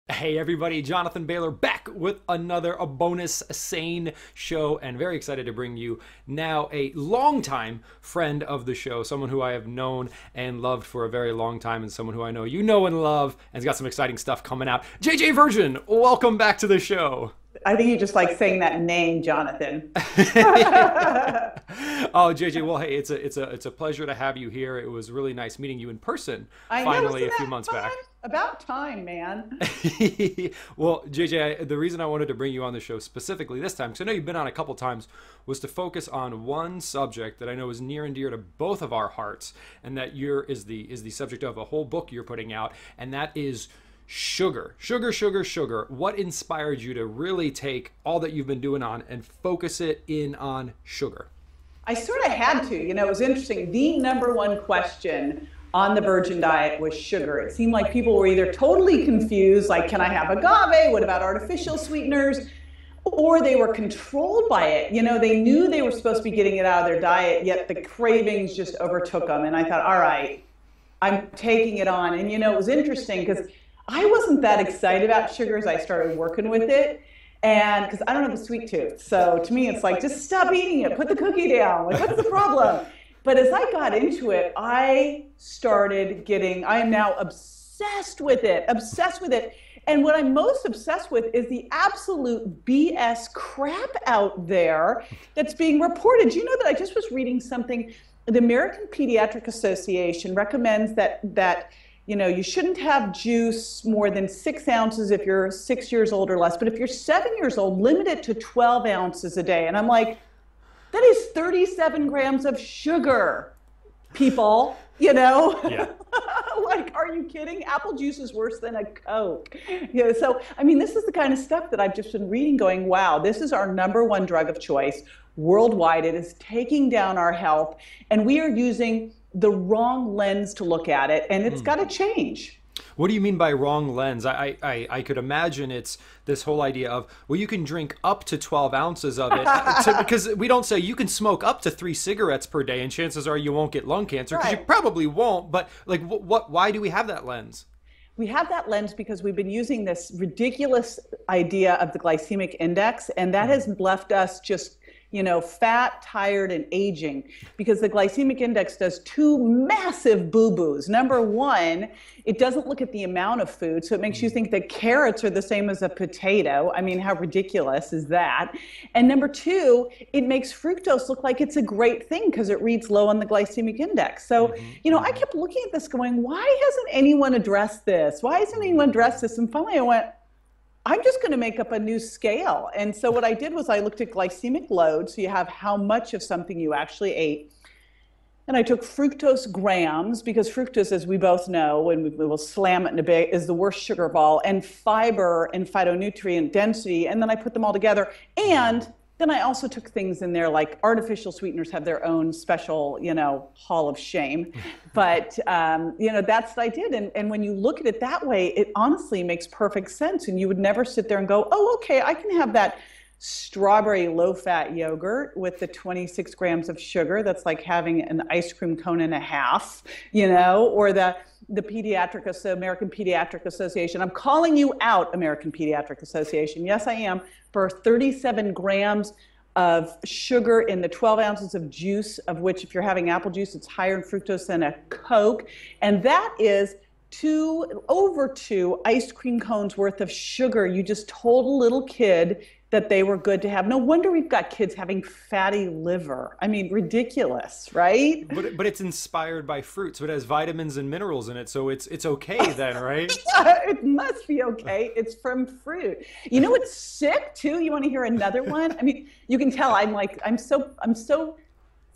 Hey everybody, Jonathan Baylor back with a bonus SANE show, and very excited to bring you now a longtime friend of the show, someone who I have known and loved for a very long time, and someone who I know you know and love, and has got some exciting stuff coming out. JJ Virgin, welcome back to the show. I think you just like saying that name, Jonathan. Oh, JJ, well, hey, it's a pleasure to have you here. It was really nice meeting you in person finally a few months back. About time, man. Well, JJ, the reason I wanted to bring you on the show specifically this time, because I know you've been on a couple times, was to focus on one subject that I know is near and dear to both of our hearts, and that is the subject of a whole book you're putting out, and that is sugar. Sugar. What inspired you to really take all that you've been doing on and focus it in on sugar? I sort of had to. You know, it was interesting. The number one question on the Virgin diet was sugar. It seemed like people were either totally confused, like, can I have agave? What about artificial sweeteners? Or they were controlled by it. You know, they knew they were supposed to be getting it out of their diet, yet the cravings just overtook them. And I thought, all right, I'm taking it on. And, you know, it was interesting because I wasn't that excited about sugar as I started working with it. And because I don't have a sweet tooth. So to me, it's like, just stop eating it. Put the cookie down. Like, what's the problem? But as I got into it, I am now obsessed with it. And what I'm most obsessed with is the absolute BS crap out there that's being reported. You know that I just was reading something, the American Pediatric Association recommends that you know, you shouldn't have juice more than 6 ounces if you're 6 years old or less. But if you're 7 years old, limit it to 12 ounces a day. And I'm like, that is 37 grams of sugar, people, you know? Yeah. Like, are you kidding? Apple juice is worse than a Coke. You know, so, I mean, this is the kind of stuff that I've just been reading going, wow, this is our number one drug of choice worldwide. It is taking down our health, and we are using the wrong lens to look at it, and it's got to change. What do you mean by wrong lens? I could imagine it's this whole idea of, well, you can drink up to 12 ounces of it. Because we don't say you can smoke up to 3 cigarettes per day, and chances are you won't get lung cancer, because you probably won't. But like, why do we have that lens? We have that lens because we've been using this ridiculous idea of the glycemic index, and that has left us just, you know, fat, tired, and aging, because the glycemic index does 2 massive boo-boos. Number one, it doesn't look at the amount of food, so it makes you think that carrots are the same as a potato. I mean, how ridiculous is that? And number two, it makes fructose look like it's a great thing because it reads low on the glycemic index. So, you know, I kept looking at this going, why hasn't anyone addressed this? Why hasn't anyone addressed this? And finally I went, I'm just going to make up a new scale. And so what I did was I looked at glycemic load, so you have how much of something you actually ate. And I took fructose grams, because fructose, as we both know, and we will slam it in a bit, is the worst sugar of all, and fiber and phytonutrient density, and then I put them all together. And then I also took things in there like artificial sweeteners have their own special, you know, hall of shame. But, you know, that's what I did. And when you look at it that way, it honestly makes perfect sense. And you would never sit there and go, oh, okay, I can have that strawberry low-fat yogurt with the 26 grams of sugar. That's like having an ice cream cone and a half, you know, or the American Pediatric Association. I'm calling you out, American Pediatric Association. Yes, I am. For 37 grams of sugar in the 12 ounces of juice, of which if you're having apple juice, it's higher in fructose than a Coke. And that is over 2 ice cream cones worth of sugar. You just told a little kid that they were good to have. No wonder we've got kids having fatty liver. I mean, ridiculous, right? But it's inspired by fruit, so it has vitamins and minerals in it, so it's okay then, right? It must be okay. It's from fruit. You know what's sick too? You want to hear another one? I mean, you can tell I'm so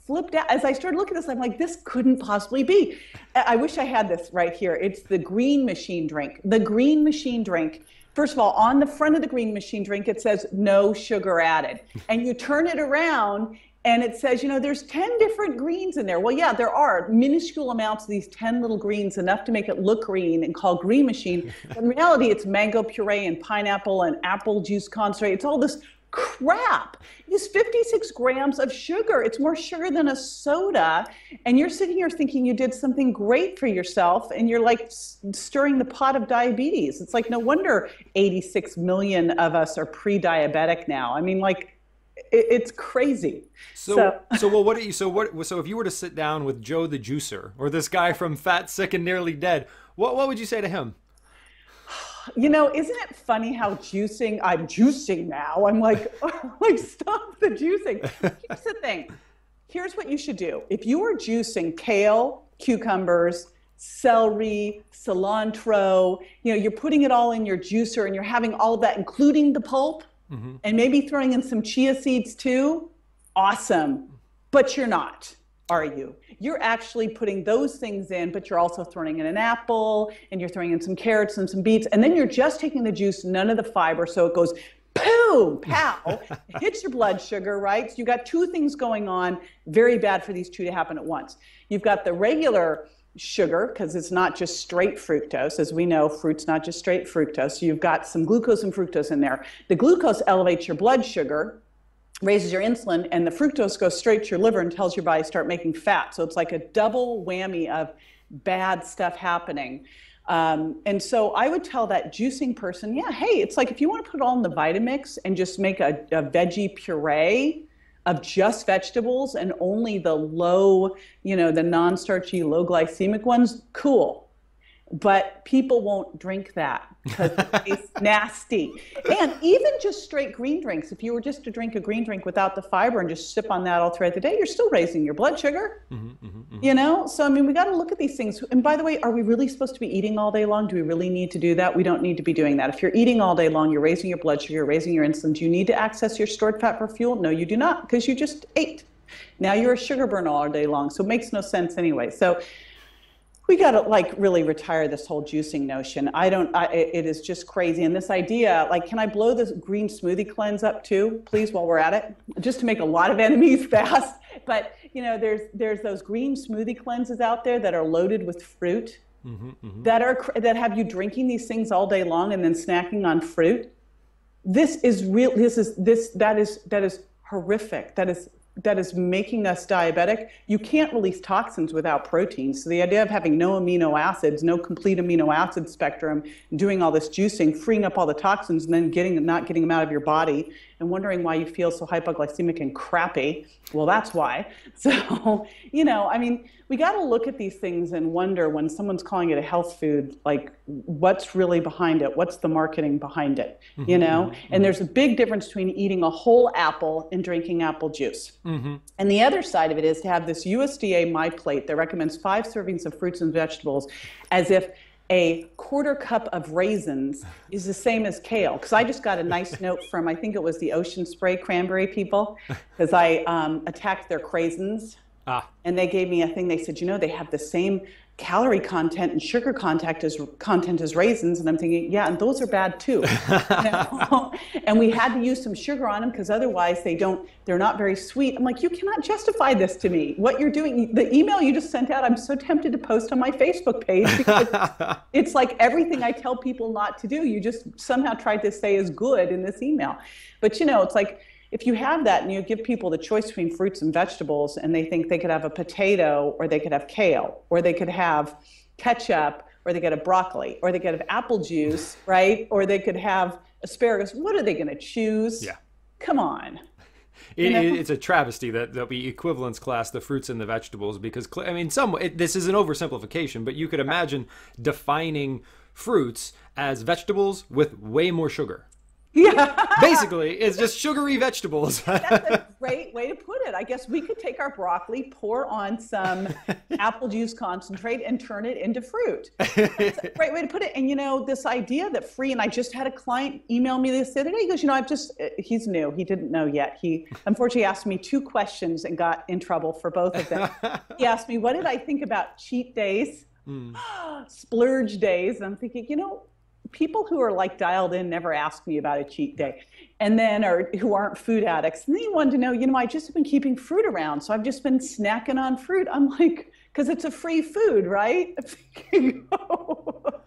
flipped out. As I started looking at this, I'm like, this couldn't possibly be. I wish I had this right here. It's the Green Machine drink. The Green Machine drink. First of all, on the front of the Green Machine drink, it says no sugar added. And you turn it around and it says, you know, there's 10 different greens in there. Well, yeah, there are minuscule amounts of these 10 little greens, enough to make it look green and called Green Machine. But in reality, it's mango puree and pineapple and apple juice concentrate. It's all this crap. It's 56 grams of sugar. It's more sugar than a soda. And you're sitting here thinking you did something great for yourself, and you're like stirring the pot of diabetes. It's like, no wonder 86 million of us are pre-diabetic now. I mean, like, it's crazy. So well, so if you were to sit down with Joe the Juicer, or this guy from Fat, Sick, and Nearly Dead, what would you say to him? You know, isn't it funny how I'm juicing now. I'm like, stop the juicing. Here's the thing. Here's what you should do. If you are juicing kale, cucumbers, celery, cilantro, you know, you're putting it all in your juicer and you're having all of that, including the pulp, and maybe throwing in some chia seeds too, awesome. But you're not, are you? You're actually putting those things in, but you're also throwing in an apple, and you're throwing in some carrots and some beets, and then you're just taking the juice, none of the fiber, so it goes boom, pow, hits your blood sugar, right? So you got two things going on, very bad for these two to happen at once. You've got the regular sugar, because it's not just straight fructose. As we know, fruit's not just straight fructose. So you've got some glucose and fructose in there. The glucose elevates your blood sugar, raises your insulin, and the fructose goes straight to your liver and tells your body to start making fat. So it's like a double whammy of bad stuff happening. And so I would tell that juicing person, yeah, hey, it's like if you want to put it all in the Vitamix and just make a veggie puree of just vegetables and only the low, you know, the non-starchy, low glycemic ones, cool. But people won't drink that because it's nasty. And even just straight green drinks, if you were just to drink a green drink without the fiber and just sip on that all throughout the day, you're still raising your blood sugar. You know? So, I mean, we got to look at these things. And by the way, are we really supposed to be eating all day long? Do we really need to do that? We don't need to be doing that. If you're eating all day long, you're raising your blood sugar, you're raising your insulin. Do you need to access your stored fat for fuel? No, you do not, because you just ate. Now you're a sugar burner all day long, so it makes no sense anyway. So we got to like really retire this whole juicing notion. It is just crazy. And this idea, like, can I blow this green smoothie cleanse up too, please, while we're at it, just to make a lot of enemies fast. But, you know, there's those green smoothie cleanses out there that are loaded with fruit that have you drinking these things all day long and then snacking on fruit. That is horrific. That is making us diabetic. You can't release toxins without proteins. So the idea of having no amino acids, no complete amino acid spectrum, doing all this juicing, freeing up all the toxins, and then not getting them out of your body, and wondering why you feel so hypoglycemic and crappy. Well, that's why. So, you know, I mean, we got to look at these things and wonder when someone's calling it a health food, like, what's really behind it? What's the marketing behind it? You know? And there's a big difference between eating a whole apple and drinking apple juice. And the other side of it is to have this USDA My Plate that recommends 5 servings of fruits and vegetables, as if a quarter cup of raisins is the same as kale. Because I just got a nice note from, I think it was the Ocean Spray Cranberry people, because I attacked their craisins. And they gave me a thing. They said, you know, they have the same calorie content and sugar content as raisins. And I'm thinking, yeah, and those are bad too. You know? And we had to use some sugar on them because otherwise they're not very sweet. I'm like, you cannot justify this to me. What you're doing, the email you just sent out, I'm so tempted to post on my Facebook page because it's like everything I tell people not to do, you just somehow tried to say is good in this email. But you know, it's like, if you have that and you give people the choice between fruits and vegetables and they think they could have a potato or they could have kale or they could have ketchup or they could have broccoli or they could have apple juice, right? Or they could have asparagus, what are they going to choose? Yeah. Come on. It's a travesty that we equivalence class the fruits and the vegetables because, I mean, this is an oversimplification, but you could imagine defining fruits as vegetables with way more sugar. Yeah. Basically, it's just sugary vegetables. That's a great way to put it. I guess we could take our broccoli, pour on some apple juice concentrate, and turn it into fruit. That's a great way to put it. And, you know, this idea that free, and I just had a client email me this the other day. He goes, you know, he's new. He didn't know yet. He unfortunately asked me 2 questions and got in trouble for both of them. He asked me, what did I think about cheat days, splurge days? And I'm thinking, you know, people who are like dialed in never ask me about a cheat day, and then who aren't food addicts. And they wanted to know, you know, I just have been keeping fruit around, so I've just been snacking on fruit. I'm like, because it's a free food, right? All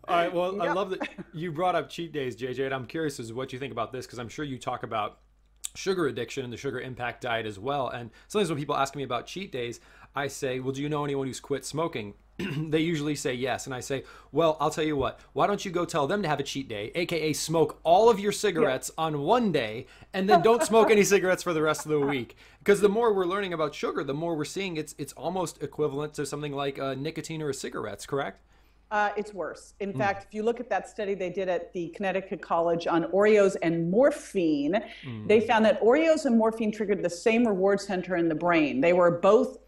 right. Well, I love that you brought up cheat days, JJ, and I'm curious as to what you think about this because I'm sure you talk about sugar addiction and the sugar impact diet as well. And sometimes when people ask me about cheat days, I say, well, do you know anyone who's quit smoking? They usually say yes. And I say, well, I'll tell you what, why don't you go tell them to have a cheat day, AKA smoke all of your cigarettes on one day, and then don't smoke any cigarettes for the rest of the week. Because the more we're learning about sugar, the more we're seeing it's almost equivalent to something like nicotine or cigarettes, correct? It's worse. In fact, if you look at that study they did at the Connecticut College on Oreos and morphine, they found that Oreos and morphine triggered the same reward center in the brain. They were both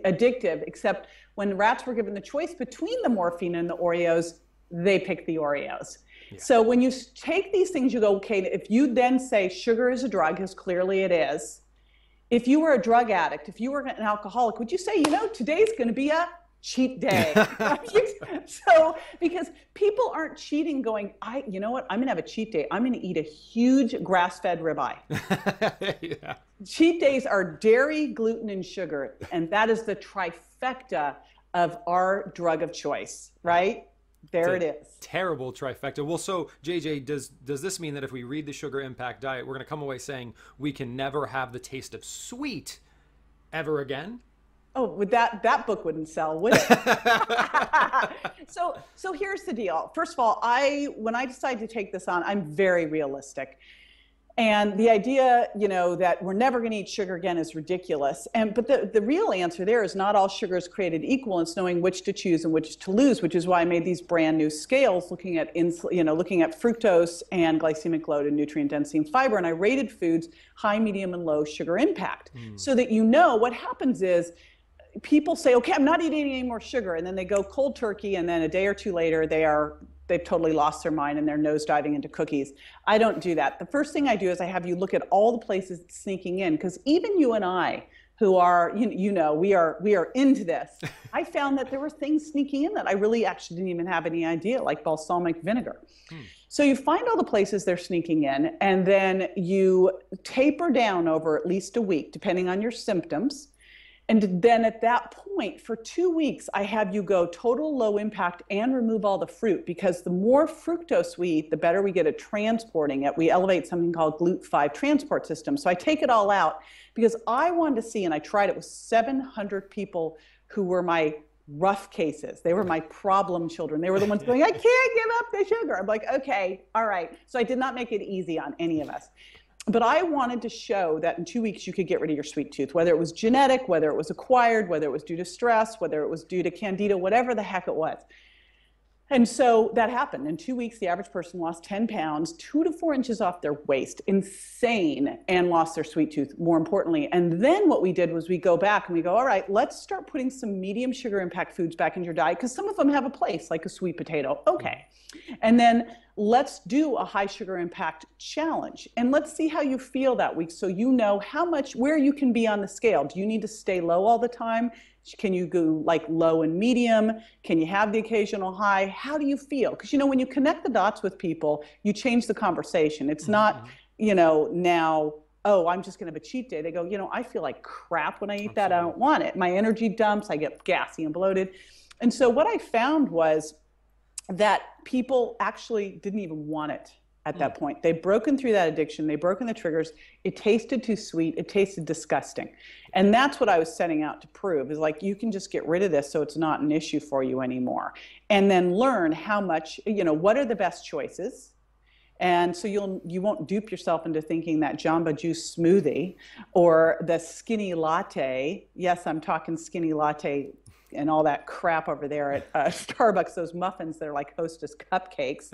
addictive, except when rats were given the choice between the morphine and the Oreos, they picked the Oreos. Yeah. So when you take these things, you go, okay, if you then say sugar is a drug, as clearly it is, if you were a drug addict, if you were an alcoholic, would you say, you know, today's going to be a cheat day? So, because people aren't cheating going, you know what, I'm going to have a cheat day. I'm going to eat a huge grass-fed ribeye. Yeah. Cheat days are dairy, gluten, and sugar. And that is the trifecta of our drug of choice, right? There it is. Terrible trifecta. Well, so JJ, does this mean that if we read the Sugar Impact Diet, we're going to come away saying we can never have the taste of sweet ever again? Oh, with that book wouldn't sell, would it? So here's the deal. First of all, when I decided to take this on, I'm very realistic. And the idea, you know, that we're never going to eat sugar again is ridiculous. But the real answer there is not all sugar is created equal. It's knowing which to choose and which to lose, which is why I made these brand new scales looking at looking at fructose and glycemic load and nutrient density and fiber. And I rated foods high, medium, and low sugar impact, so that you know what happens is people say, okay, I'm not eating any more sugar. And then they go cold turkey. And then a day or two later, they've totally lost their mind and they're nosediving into cookies. I don't do that. The first thing I do is I have you look at all the places it's sneaking in. Because even you and I, who are, we are into this. I found that there were things sneaking in that I really actually didn't even have any idea, like balsamic vinegar. So you find all the places they're sneaking in, and then you taper down over at least a week, depending on your symptoms. And then at that point, for 2 weeks, I have you go total low impact and remove all the fruit, because the more fructose we eat, the better we get at transporting it. We elevate something called GLUT5 transport system. So I take it all out because I wanted to see, and I tried it with 700 people who were my rough cases. They were my problem children. They were the ones going, I can't give up the sugar. I'm like, okay, all right. So I did not make it easy on any of us. But I wanted to show that in 2 weeks you could get rid of your sweet tooth, whether it was genetic, whether it was acquired, whether it was due to stress, whether it was due to candida, whatever the heck it was. And so that happened. In 2 weeks, the average person lost 10 pounds, 2 to 4 inches off their waist, insane, and lost their sweet tooth, more importantly. And then what we did was we go back and we go, all right, let's start putting some medium sugar impact foods back into your diet, because some of them have a place, like a sweet potato. Okay. And then let's do a high sugar impact challenge. And let's see how you feel that week, so you know how much, where you can be on the scale. Do you need to stay low all the time? Can you go like low and medium? Can you have the occasional high? How do you feel? Because, when you connect the dots with people, you change the conversation. It's not, now, oh, I'm just going to have a cheat day. They go, I feel like crap when I eat that. I don't want it. My energy dumps. I get gassy and bloated. And so what I found was that people actually didn't even want it at that point. They'd broken through that addiction. They'd broken the triggers. It tasted too sweet. It tasted disgusting. And that's what I was setting out to prove, is like, you can just get rid of this so it's not an issue for you anymore. And then learn how much, what are the best choices. And so you won't dupe yourself into thinking that Jamba Juice smoothie or the skinny latte. Yes, I'm talking skinny latte and all that crap over there at Starbucks, those muffins that are like Hostess cupcakes.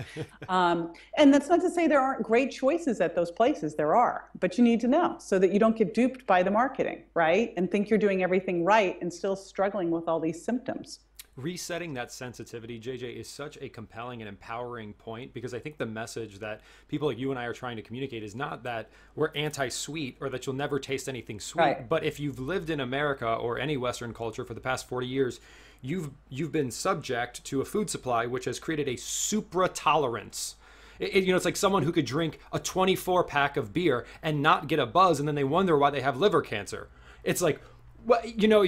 And that's not to say there aren't great choices at those places. There are, but you need to know so that you don't get duped by the marketing, right? And think you're doing everything right and still struggling with all these symptoms. Resetting that sensitivity, JJ, is such a compelling and empowering point, because I think the message that people like you and I are trying to communicate is not that we're anti-sweet or that you'll never taste anything sweet. Right. But if you've lived in America or any Western culture for the past 40 years, you've been subject to a food supply which has created a supra tolerance. It's like someone who could drink a 24-pack of beer and not get a buzz, and then they wonder why they have liver cancer. It's like, well,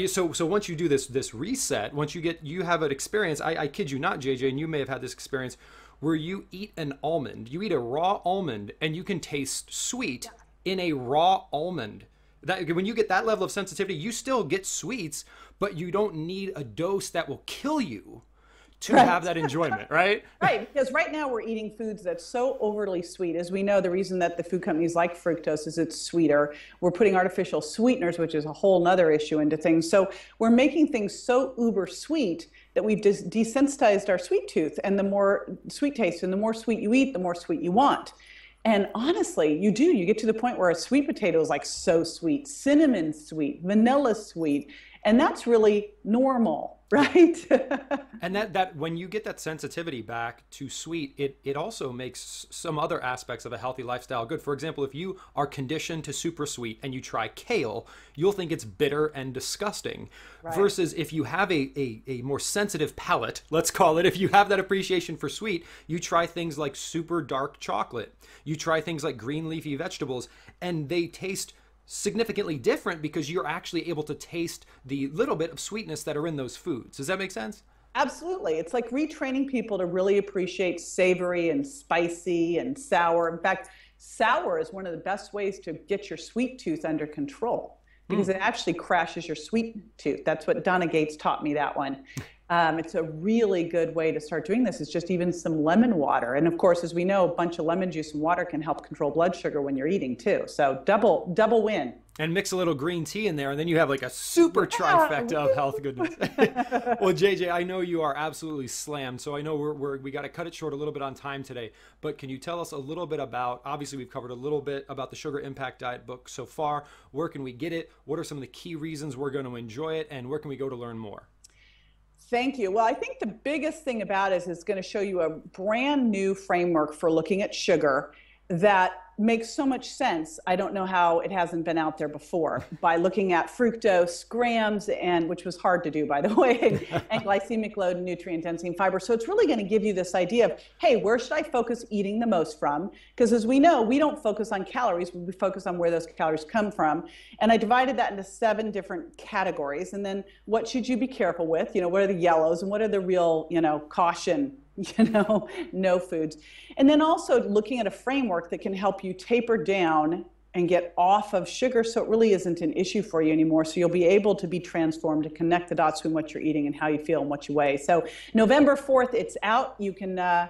so once you do this reset, once you have an experience, I kid you not, JJ, and you may have had this experience where you eat an almond, you eat a raw almond, and you can taste sweet in a raw almond. That when you get that level of sensitivity, you still get sweets, but you don't need a dose that will kill you to have that enjoyment, right? Right, because right now we're eating foods that's so overly sweet. As we know, the reason that the food companies like fructose is it's sweeter. We're putting artificial sweeteners, which is a whole nother issue, into things. So we're making things so uber sweet that we've just desensitized our sweet tooth, and the more sweet taste, and the more sweet you eat, the more sweet you want. And honestly, you get to the point where a sweet potato is like so sweet, cinnamon sweet, vanilla sweet, and that's really normal, right? And that when you get that sensitivity back to sweet, it also makes some other aspects of a healthy lifestyle good. For example, if you are conditioned to super sweet and you try kale, you'll think it's bitter and disgusting. Right. Versus if you have a more sensitive palate, let's call it, if you have that appreciation for sweet, you try things like super dark chocolate. You try things like green leafy vegetables, and they taste significantly different because you're actually able to taste the little bit of sweetness that are in those foods. Does that make sense? Absolutely. It's like retraining people to really appreciate savory and spicy and sour. In fact, sour is one of the best ways to get your sweet tooth under control because it actually crashes your sweet tooth. That's what Donna Gates taught me, that one. It's a really good way to start doing this. It's just even some lemon water. And of course, as we know, a bunch of lemon juice and water can help control blood sugar when you're eating too. So double win. And mix a little green tea in there, and then you have like a super trifecta of health goodness. Well, JJ, I know you are absolutely slammed, so I know we got to cut it short a little bit on time today. But can you tell us a little bit about, obviously we've covered a little bit about the Sugar Impact Diet book so far. Where can we get it? What are some of the key reasons we're going to enjoy it? And where can we go to learn more? Thank you. Well, I think the biggest thing about it is it's going to show you a brand new framework for looking at sugar that makes so much sense. I don't know how it hasn't been out there before by looking at fructose, grams, and which was hard to do, by the way, and glycemic load, and nutrient density, and fiber. So it's really going to give you this idea of, hey, where should I focus eating the most from? Because as we know, we don't focus on calories, we focus on where those calories come from. And I divided that into 7 different categories. And then what should you be careful with? You know, what are the yellows and what are the real, caution, no foods. And then also looking at a framework that can help you taper down and get off of sugar so it really isn't an issue for you anymore. So you'll be able to be transformed to connect the dots between what you're eating and how you feel and what you weigh. So November 4th, it's out. You can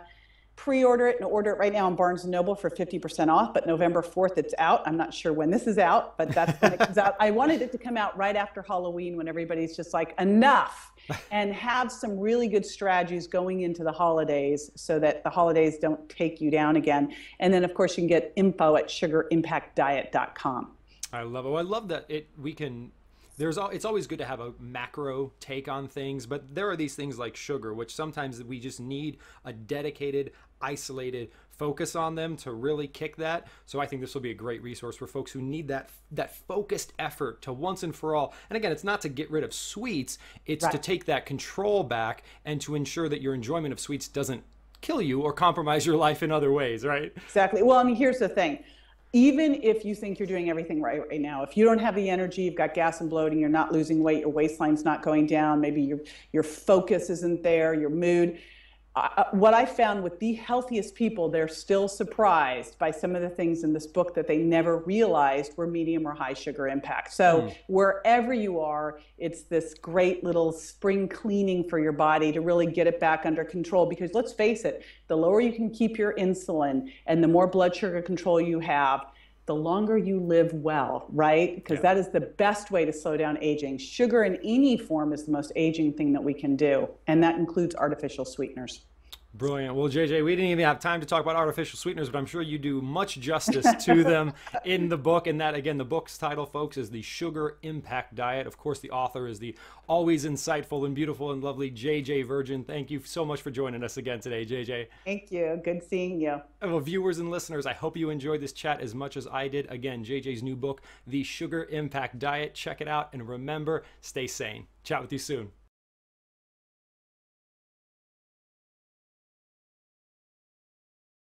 pre-order it and order it right now on Barnes & Noble for 50% off, but November 4th it's out. I'm not sure when this is out, but that's when it comes out. I wanted it to come out right after Halloween when everybody's just like, enough, and have some really good strategies going into the holidays so that the holidays don't take you down again. And then, of course, you can get info at sugarimpactdiet.com. I love it. Well, I love that it's always good to have a macro take on things, but there are these things like sugar, which sometimes we just need a dedicated, isolated focus on them to really kick that. So I think this will be a great resource for folks who need that focused effort to once and for all. And again, it's not to get rid of sweets, it's to take that control back and to ensure that your enjoyment of sweets doesn't kill you or compromise your life in other ways, right? Exactly. Well, I mean, here's the thing. Even if you think you're doing everything right now, if you don't have the energy, you've got gas and bloating, you're not losing weight, your waistline's not going down, maybe your focus isn't there, your mood. What I found with the healthiest people, they're still surprised by some of the things in this book that they never realized were medium or high sugar impact. So wherever you are, it's this great little spring cleaning for your body to really get it back under control. Because let's face it, the lower you can keep your insulin and the more blood sugar control you have, the longer you live well, right? Because that is the best way to slow down aging. Sugar in any form is the most aging thing that we can do, and that includes artificial sweeteners. Brilliant. Well, JJ, we didn't even have time to talk about artificial sweeteners, but I'm sure you do much justice to them in the book. And that, again, the book's title, folks, is The Sugar Impact Diet. Of course, the author is the always insightful and beautiful and lovely JJ Virgin. Thank you so much for joining us again today, JJ. Thank you. Good seeing you. Well, viewers and listeners, I hope you enjoyed this chat as much as I did. Again, JJ's new book, The Sugar Impact Diet. Check it out. And remember, stay sane. Chat with you soon.